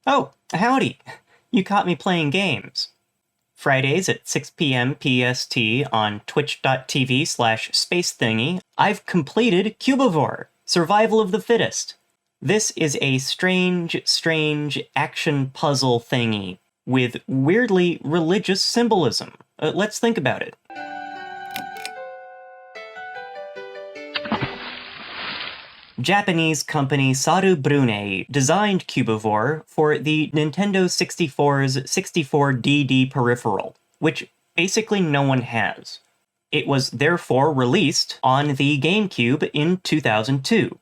Oh, howdy! You caught me playing games. Fridays at 6 p.m. PST on twitch.tv/spacethingy, I've completed Cubivore, Survival of the Fittest. This is a strange action puzzle thingy with weirdly religious symbolism. Let's think about it. Japanese company Saru Brunei designed Cubivore for the Nintendo 64's 64DD peripheral, which basically no one has. It was therefore released on the GameCube in 2002.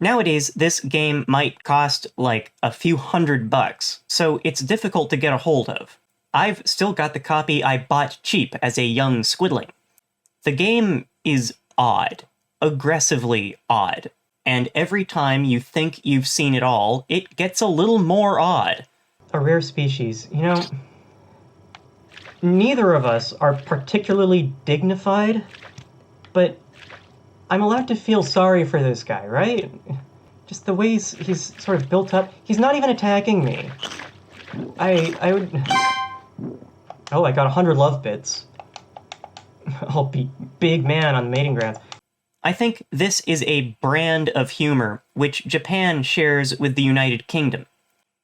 Nowadays, this game might cost like a few $100, so it's difficult to get a hold of. I've still got the copy I bought cheap as a young squidling. The game is odd, aggressively odd. And every time you think you've seen it all, it gets a little more odd. A rare species. You know, neither of us are particularly dignified, but I'm allowed to feel sorry for this guy, right? Just the way he's sort of built up. He's not even attacking me. I would... Oh, I got 100 love bits. I'll be big man on the mating grounds. I think this is a brand of humor which Japan shares with the United Kingdom.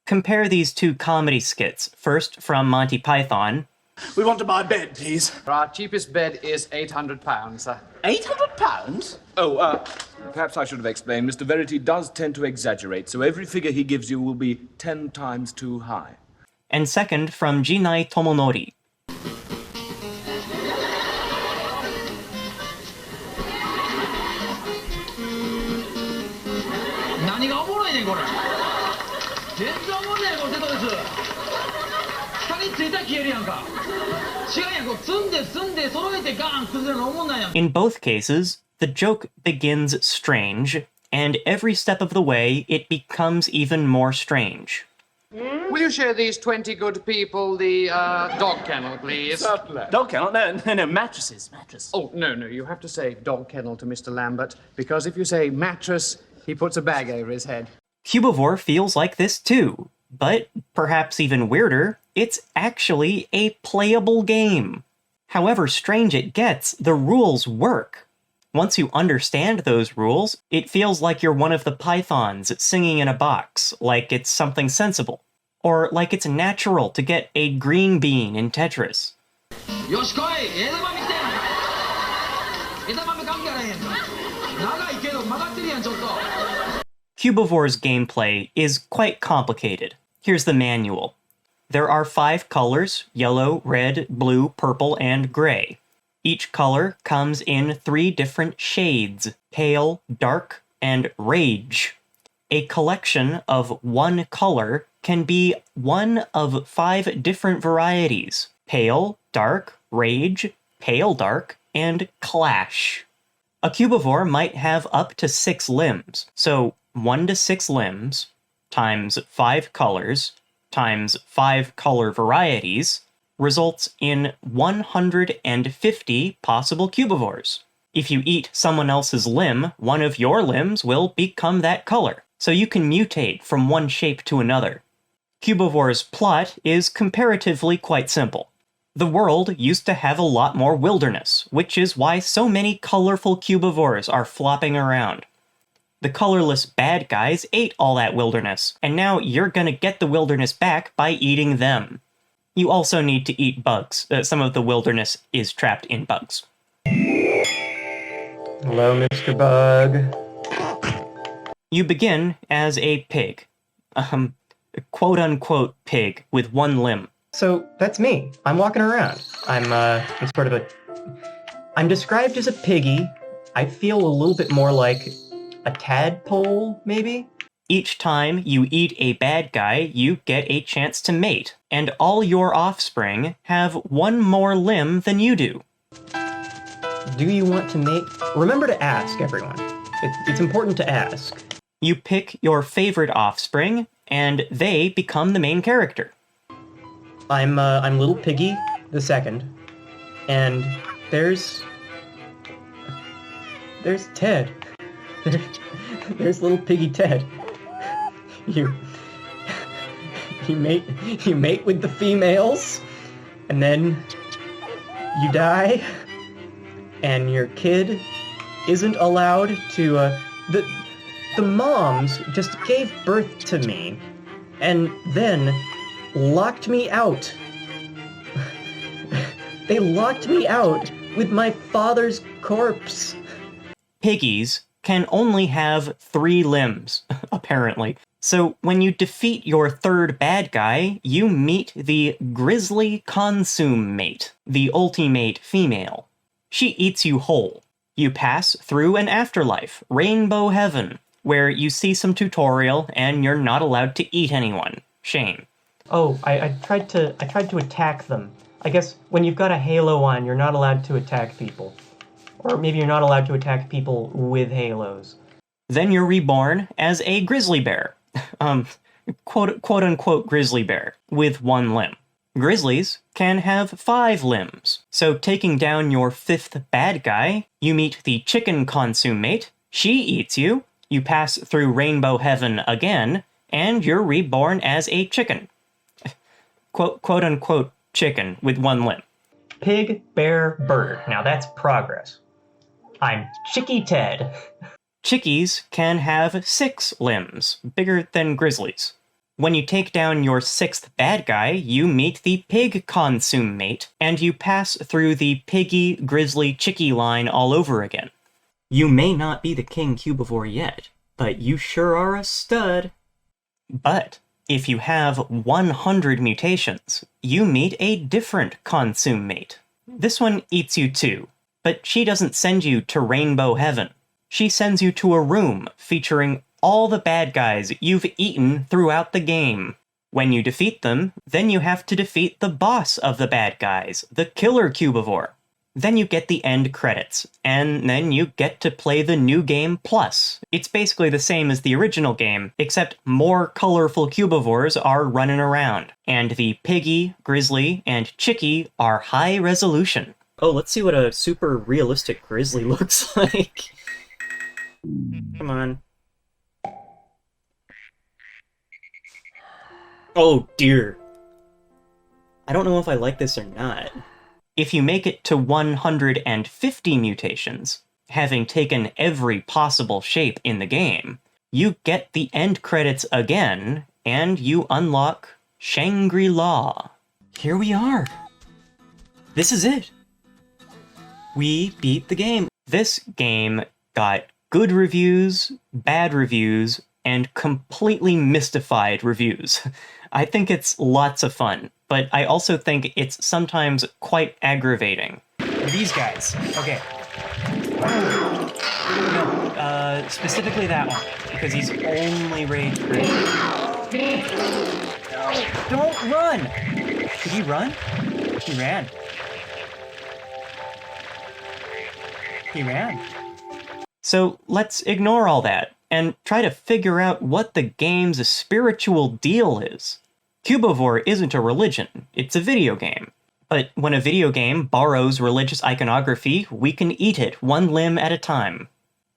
Compare these two comedy skits, first from Monty Python. We want to buy a bed, please. Our cheapest bed is £800. 800 pounds? Oh, perhaps I should have explained. Mr. Verity does tend to exaggerate, so every figure he gives you will be 10 times too high. And second from Jinai Tomonori. In both cases, the joke begins strange, and every step of the way it becomes even more strange. Will you show these 20 good people the dog kennel, please? Certainly. Dog kennel? No, mattresses. Oh, no, you have to say dog kennel to Mr. Lambert, because if you say mattress, he puts a bag over his head. Cubivore feels like this too, but perhaps even weirder, it's actually a playable game. However strange it gets, the rules work. Once you understand those rules, it feels like you're one of the pythons singing in a box, like it's something sensible. Or like it's natural to get a green bean in Tetris. Cubivore's gameplay is quite complicated. Here's the manual. There are 5 colors: yellow, red, blue, purple, and gray. Each color comes in 3 different shades: pale, dark, and rage. A collection of one color can be one of 5 different varieties: pale, dark, rage, pale dark, and clash. A Cubivore might have up to 6 limbs, so 1 to 6 limbs times 5 colors times 5 color varieties results in 150 possible Cubivores. If you eat someone else's limb, one of your limbs will become that color, so you can mutate from one shape to another. Cubivore's plot is comparatively quite simple. The world used to have a lot more wilderness, which is why so many colorful Cubivores are flopping around. The colorless bad guys ate all that wilderness, and now you're gonna get the wilderness back by eating them. You also need to eat bugs. Some of the wilderness is trapped in bugs. Hello, Mr. Bug. You begin as a pig. A quote-unquote pig with 1 limb. So that's me. I'm walking around. I'm described as a piggy. I feel a little bit more like a tadpole, maybe? Each time you eat a bad guy, you get a chance to mate, and all your offspring have 1 more limb than you do. Do you want to mate? Remember to ask, everyone. It's important to ask. You pick your favorite offspring, and they become the main character. I'm Little Piggy the Second, and there's Ted. There's Little Piggy Ted. you mate with the females, and then you die, and your kid isn't allowed to, the moms just gave birth to me, and then locked me out. They locked me out with my father's corpse. Piggies can only have 3 limbs, apparently. So when you defeat your third bad guy, you meet the Grizzly Consummate, the ultimate female. She eats you whole. You pass through an afterlife, Rainbow Heaven, where you see some tutorial and you're not allowed to eat anyone. Shame. Oh, I tried to attack them. I guess when you've got a halo on, you're not allowed to attack people. Or maybe you're not allowed to attack people with halos. Then you're reborn as a grizzly bear. Quote unquote grizzly bear, with 1 limb. Grizzlies can have 5 limbs. So taking down your 5th bad guy, you meet the chicken consummate, she eats you, you pass through Rainbow Heaven again, and you're reborn as a chicken. Quote unquote chicken with 1 limb. Pig, bear, bird. Now that's progress. I'm Chicky Ted. Chickies can have 6 limbs, bigger than grizzlies. When you take down your 6th bad guy, you meet the pig consummate, and you pass through the piggy, grizzly, chicky line all over again. You may not be the king Cubivore yet, but you sure are a stud. But if you have 100 mutations, you meet a different consummate. This one eats you too, but she doesn't send you to Rainbow Heaven. She sends you to a room featuring all the bad guys you've eaten throughout the game. When you defeat them, then you have to defeat the boss of the bad guys, the Killer Cubivore. Then you get the end credits, and then you get to play the new game plus. It's basically the same as the original game, except more colorful Cubivores are running around, and the piggy, grizzly, and chicky are high resolution. Oh, let's see what a super realistic grizzly looks like. Come on. Oh dear. I don't know if I like this or not. If you make it to 150 mutations, having taken every possible shape in the game, you get the end credits again, and you unlock Shangri-La. Here we are. This is it. We beat the game. This game got good reviews, bad reviews, and completely mystified reviews. I think it's lots of fun, but I also think it's sometimes quite aggravating. These guys. Okay. No, specifically that one, because he's only rage free. Don't run! Did he run? He ran. He ran. So let's ignore all that and try to figure out what the game's spiritual deal is. Cubivore isn't a religion, it's a video game. But when a video game borrows religious iconography, we can eat it 1 limb at a time.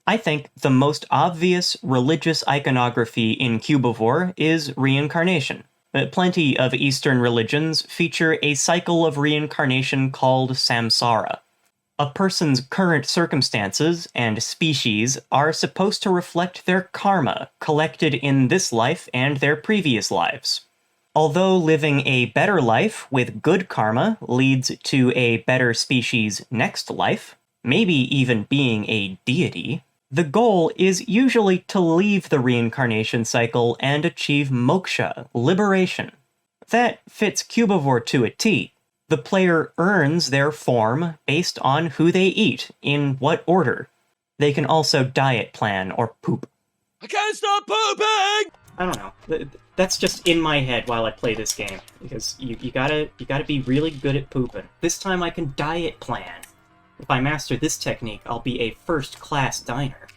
I think the most obvious religious iconography in Cubivore is reincarnation. Plenty of Eastern religions feature a cycle of reincarnation called samsara. A person's current circumstances and species are supposed to reflect their karma collected in this life and their previous lives. Although living a better life with good karma leads to a better species next life, maybe even being a deity, the goal is usually to leave the reincarnation cycle and achieve moksha, liberation. That fits Cubivore to a T. The player earns their form based on who they eat, in what order. They can also diet plan or poop. I can't stop pooping! I don't know. That's just in my head while I play this game, because you gotta be really good at pooping. This time I can diet plan. If I master this technique, I'll be a first-class diner.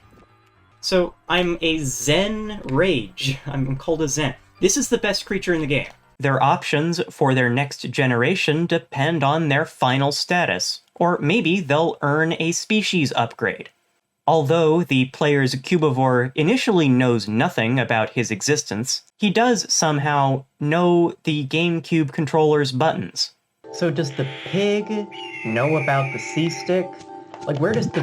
So I'm a Zen Rage. I'm called a Zen. This is the best creature in the game. Their options for their next generation depend on their final status, or maybe they'll earn a species upgrade. Although the player's Cubivore initially knows nothing about his existence, he does somehow know the GameCube controller's buttons. So does the pig know about the C-stick? Like, where does the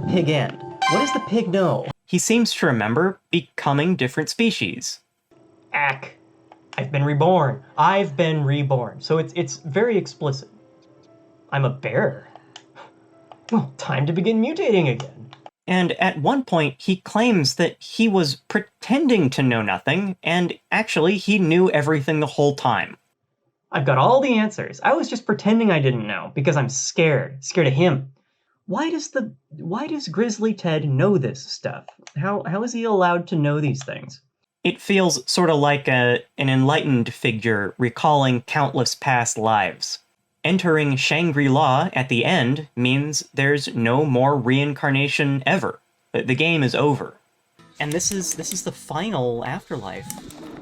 pig end? What does the pig know? He seems to remember becoming different species. Ack. I've been reborn. I've been reborn. So it's very explicit. I'm a bear. Well, time to begin mutating again. And at one point, he claims that he was pretending to know nothing, and actually he knew everything the whole time. I've got all the answers. I was just pretending I didn't know, because I'm scared of him. Why does Grizzly Ted know this stuff? How is he allowed to know these things? It feels sort of like an enlightened figure recalling countless past lives. Entering Shangri-La at the end means there's no more reincarnation ever. The game is over. And this is the final afterlife,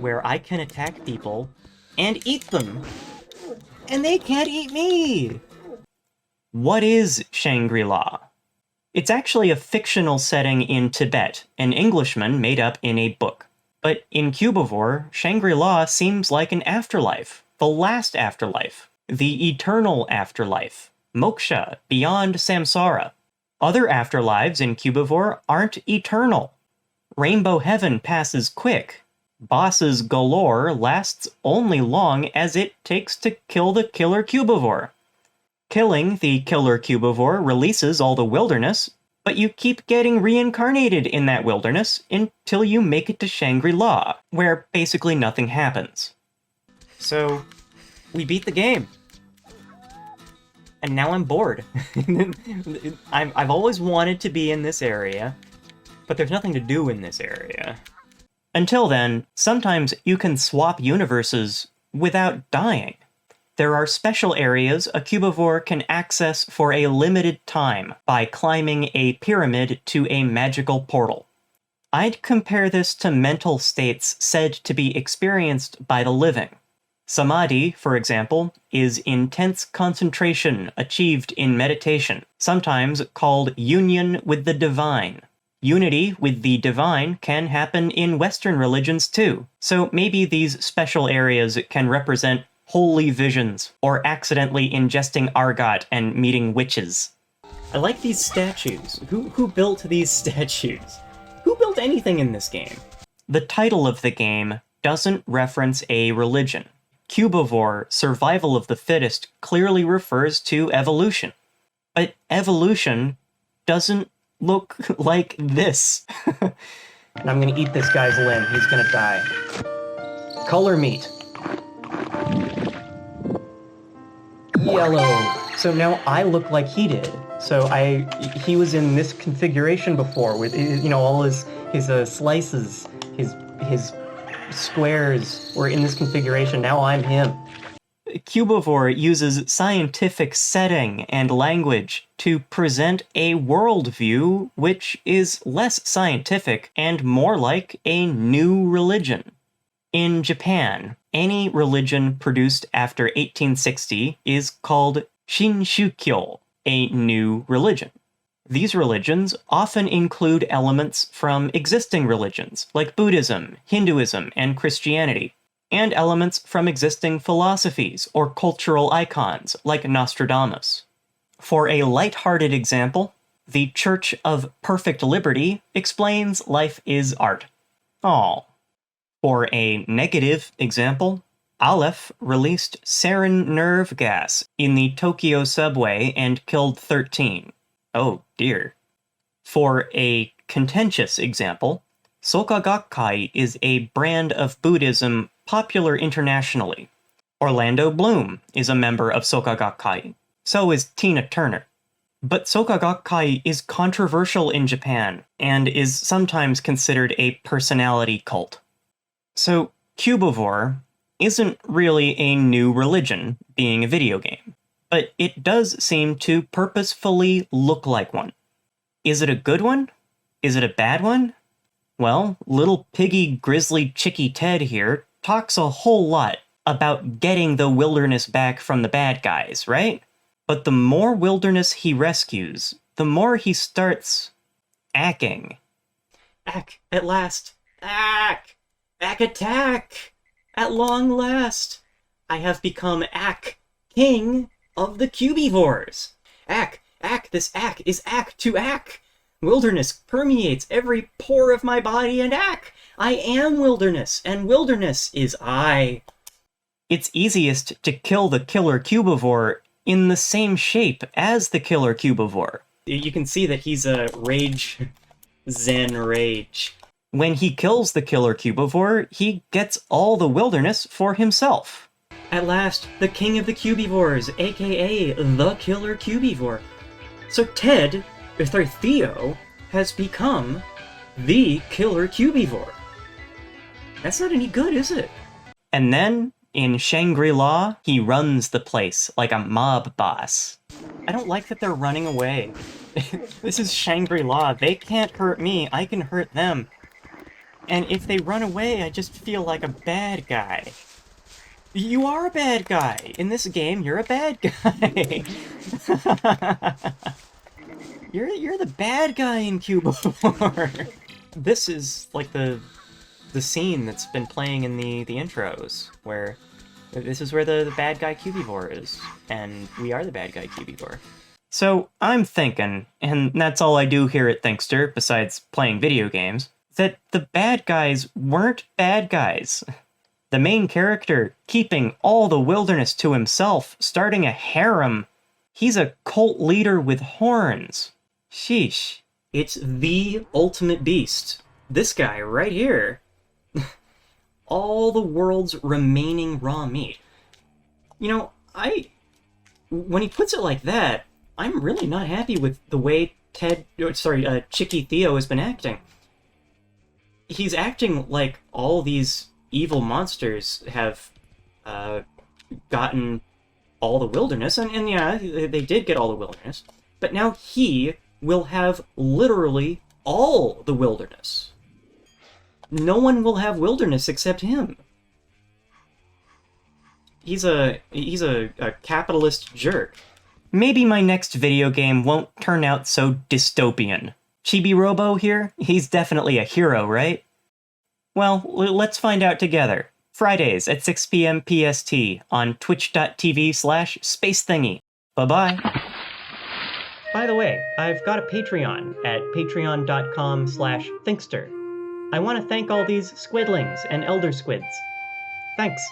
where I can attack people and eat them. And they can't eat me! What is Shangri-La? It's actually a fictional setting in Tibet, an Englishman made up in a book. But in Cubivore, Shangri-La seems like an afterlife, the last afterlife, the eternal afterlife, moksha, beyond samsara. Other afterlives in Cubivore aren't eternal. Rainbow Heaven passes quick. Bosses galore lasts only long as it takes to kill the killer Cubivore. Killing the killer Cubivore releases all the wilderness, but you keep getting reincarnated in that wilderness until you make it to Shangri-La, where basically nothing happens. So, we beat the game. And now I'm bored. I've always wanted to be in this area, but there's nothing to do in this area. Until then, sometimes you can swap universes without dying. There are special areas a Cubivore can access for a limited time by climbing a pyramid to a magical portal. I'd compare this to mental states said to be experienced by the living. Samadhi, for example, is intense concentration achieved in meditation, sometimes called union with the divine. Unity with the divine can happen in Western religions too, so maybe these special areas can represent holy visions, or accidentally ingesting argot and meeting witches. I like these statues. Who built these statues? Who built anything in this game? The title of the game doesn't reference a religion. Cubivore, Survival of the Fittest, clearly refers to evolution. But evolution doesn't look like this. And I'm gonna eat this guy's limb. He's gonna die. Color meat. Yellow. So now I look like he did. So he was in this configuration before with, all his slices, his squares were in this configuration. Now I'm him. Cubivore uses scientific setting and language to present a worldview which is less scientific and more like a new religion. In Japan, any religion produced after 1860 is called Shinshukyo, a new religion. These religions often include elements from existing religions, like Buddhism, Hinduism, and Christianity, and elements from existing philosophies or cultural icons, like Nostradamus. For a light-hearted example, the Church of Perfect Liberty explains life is art. Aww. For a negative example, Aleph released sarin nerve gas in the Tokyo subway and killed 13. Oh dear. For a contentious example, Soka Gakkai is a brand of Buddhism popular internationally. Orlando Bloom is a member of Soka Gakkai. So is Tina Turner. But Soka Gakkai is controversial in Japan and is sometimes considered a personality cult. So Cubivore isn't really a new religion, being a video game, but it does seem to purposefully look like one. Is it a good one? Is it a bad one? Well, little piggy grizzly chicky Ted here talks a whole lot about getting the wilderness back from the bad guys, right? But the more wilderness he rescues, the more he starts acking. Ack, at last. Ack! Ack attack! At long last, I have become Ack, king of the Cubivores. Ack, this Ack is Ack to Ack. Wilderness permeates every pore of my body, and Ack, I am wilderness, and wilderness is I. It's easiest to kill the killer Cubivore in the same shape as the killer Cubivore. You can see that he's a rage, Zen rage. When he kills the killer Cubivore, he gets all the wilderness for himself. At last, the king of the Cubivores, aka the killer Cubivore. So Theo, has become the killer Cubivore. That's not any good, is it? And then, in Shangri-La, he runs the place like a mob boss. I don't like that they're running away. This is Shangri-La. They can't hurt me, I can hurt them. And if they run away, I just feel like a bad guy. You are a bad guy! In this game, you're a bad guy! You're the bad guy in Cubivore! This is like the scene that's been playing in the intros, where this is where the bad guy Cubivore is, and we are the bad guy Cubivore. So I'm thinking, and that's all I do here at Thinkster, besides playing video games, that the bad guys weren't bad guys. The main character keeping all the wilderness to himself, starting a harem. He's a cult leader with horns. Sheesh. It's the ultimate beast. This guy right here. All the world's remaining raw meat. You know, when he puts it like that, I'm really not happy with the way Chicky Theo has been acting. He's acting like all these evil monsters have gotten all the wilderness, and yeah, they did get all the wilderness, but now he will have literally all the wilderness. No one will have wilderness except him. He's a capitalist jerk. Maybe my next video game won't turn out so dystopian. Chibi Robo here? He's definitely a hero, right? Well, let's find out together. Fridays at 6 p.m. PST on twitch.tv/spacethingy. Bye-bye. By the way, I've got a Patreon at patreon.com/thinkster. I want to thank all these squidlings and elder squids. Thanks.